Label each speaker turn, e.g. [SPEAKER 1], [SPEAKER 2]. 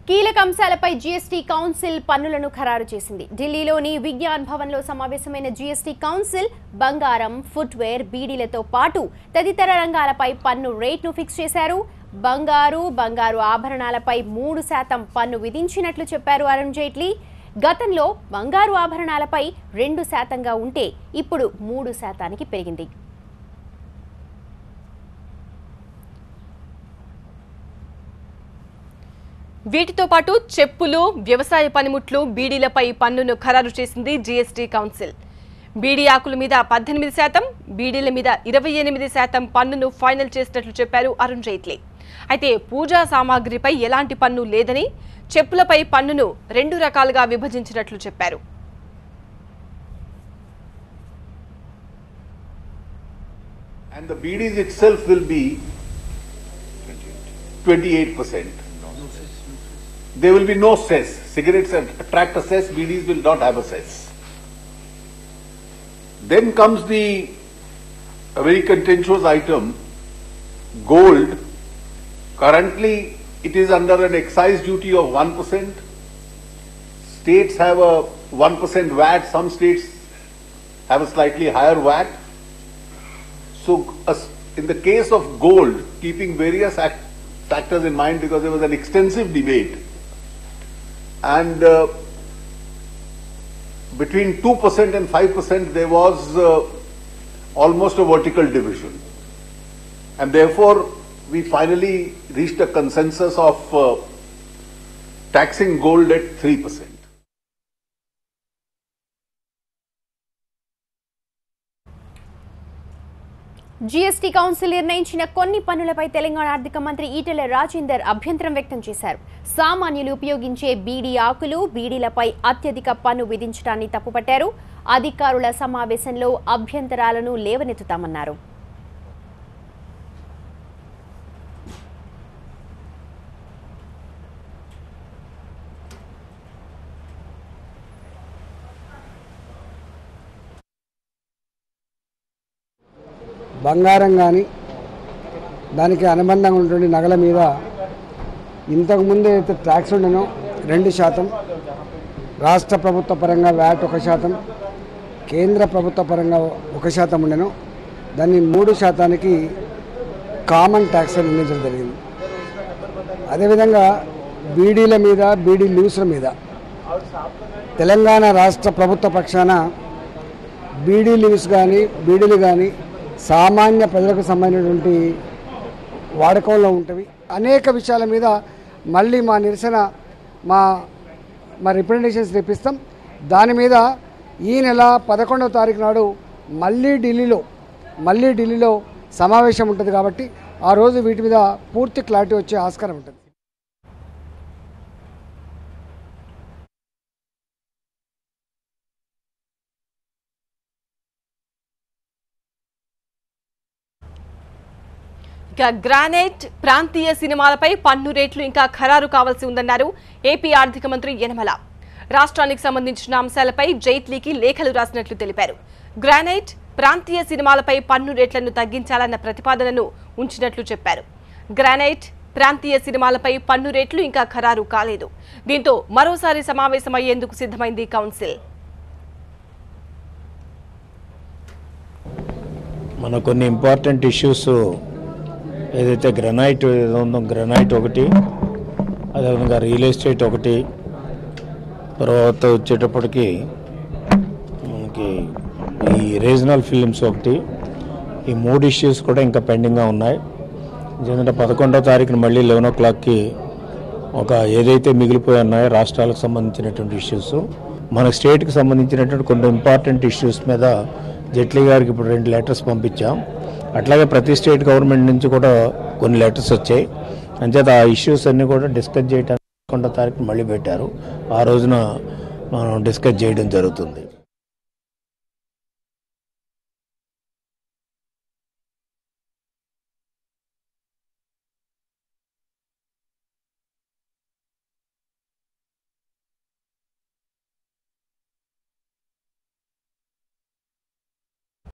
[SPEAKER 1] కీలక అంశాలపై GST council పన్నులను ఖరారు చేసింది. ఢిల్లీలోని విజ్ఞాన్ భవన్లో సమావేశమైన జీఎస్టీ కౌన్సిల్ బంగారం, ఫుట్వేర్, బీడీలతో పాటు తదితర రంగాలపై పన్ను రేట్ను ఫిక్స్ చేశారు. బంగారు ఆభరణాలపై 3% పన్ను విధించినట్లు చెప్పారు అరుణ్ జైట్లీ. గతంలో బంగారు ఆభరణాలపై 2%గా ఉంటే ఇప్పుడు 3%కి పెరిగింది.
[SPEAKER 2] వీటితో పాటు చెప్పులు, వ్యవసాయ పనిముట్లు, బీడీలపై పన్నును ఖరారు చేసింది జీఎస్టీ కౌన్సిల్. బీడీ ఆకుల మీద 18%, బీడీల మీద 28% పన్నును ఫైనల్ చేసినట్లు చెప్పారు అరుణ్ జైట్లీ. అయితే పూజా సామాగ్రిపై ఎలాంటి పన్ను లేదని, చెప్పులపై పన్నును 2 రకాలుగా విభజించినట్లు చెప్పారు.
[SPEAKER 3] And the BDs itself will be 28%. There will be no cess. Cigarettes attract a cess, BDs will not have a cess. Then comes a very contentious item, gold. Currently, it is under an excise duty of 1%. States have a 1% VAT, some states have a slightly higher VAT. So, in the case of gold, keeping various factors in mind, because there was an extensive debate, and between 2% and 5% there was almost a vertical division, and therefore we finally reached a consensus of taxing gold at 3%.
[SPEAKER 1] GST council నిర్ణయించిన కొన్ని పన్నులపై తెలంగాణ ఆర్థిక మంత్రి ఈటెల రాజేందర్ అభ్యంతరం వ్యక్తం చేశారు. సామాన్యులు ఉపయోగించే బీడీ ఆకులు, బీడీలపై అత్యధిక పన్ను విధించడాన్ని తప్పుపట్టారు. అధికారుల సమావేశంలో అభ్యంతరాలను లేవనెత్తుతామన్నారు.
[SPEAKER 4] బంగారం కానీ దానికి అనుబంధంగా ఉన్నటువంటి నగల మీద ఇంతకుముందు అయితే ట్యాక్స్ ఉండనో 2%, రాష్ట్ర ప్రభుత్వ పరంగా వ్యాట్ 1%, కేంద్ర ప్రభుత్వ పరంగా 1% ఉండను, దాన్ని 3%కి కామన్ ట్యాక్స్ నిర్ణయించడం జరిగింది. అదేవిధంగా బీడీల మీద, బీడీ లీవ్స్ల మీద తెలంగాణ రాష్ట్ర ప్రభుత్వ పక్షాన బీడీ లీవ్స్ కానీ, బీడీలు కానీ సామాన్య ప్రజలకు సంబంధించినటువంటి వాడకంలో ఉంటవి. అనేక విషయాల మీద మళ్ళీ మా నిరసన, మా రిప్రజెంటేషన్స్ తెప్పిస్తాం. దాని మీద ఈ నెల 11వ తారీఖు నాడు మళ్ళీ ఢిల్లీలో సమావేశం ఉంటుంది కాబట్టి ఆ రోజు వీటి మీద పూర్తి క్లారిటీ వచ్చే ఆస్కారం ఉంటుంది.
[SPEAKER 2] గ్రానైట్, ప్రాంతీయ సినిమాలపై పన్ను రేట్లు ఇంకా ఖరారు కావాల్సి ఉందన్నారు ఏపీ ఆర్థిక మంత్రి యనమల. రాష్ట్రానికి సంబంధించిన అంశాలపై జైట్లీకి లేఖలు రాసినట్లు తెలిపారు. గ్రానైట్, ప్రాంతీయ సినిమాలపై పన్ను రేట్లను తగ్గించాలన్న ప్రతిపాదనను ఉంచినట్లు చెప్పారు. గ్రానైట్, ప్రాంతీయ సినిమాలపై పన్ను రేట్లు ఇంకా ఖరారు కాలేదు. దీంతో మరోసారి సమావేశమయ్యేందుకు సిద్ధమైంది కౌన్సిల్.
[SPEAKER 5] మన కొన్ని ఇంపార్టెంట్ ఇష్యూస్ ఏదైతే గ్రానైట్ ఉందో, గ్రానైట్ ఒకటి, అదేవిధంగా రియల్ ఎస్టేట్ ఒకటి, తర్వాత వచ్చేటప్పటికి మనకి ఈ రీజనల్ ఫిలిమ్స్ ఒకటి, ఈ 3 ఇష్యూస్ కూడా ఇంకా పెండింగ్గా ఉన్నాయి. ఎందుకంటే 11వ తారీఖున మళ్ళీ 11 o'clockకి ఏదైతే మిగిలిపోయి ఉన్నాయో రాష్ట్రాలకు సంబంధించినటువంటి ఇష్యూస్, మన స్టేట్కి సంబంధించినటువంటి కొన్ని ఇంపార్టెంట్ ఇష్యూస్ మీద జైట్లీ గారికి ఇప్పుడు 2 లెటర్స్ పంపించాం. అట్లాగే ప్రతి స్టేట్ గవర్నమెంట్ నుంచి కూడా కొన్ని లెటర్స్ వచ్చాయి. అంచేత ఆ ఇష్యూస్ అన్నీ కూడా డిస్కస్ చేయడానికి 11వ తారీఖు మళ్ళీ పెట్టారు. ఆ రోజున మనం డిస్కస్ చేయడం జరుగుతుంది.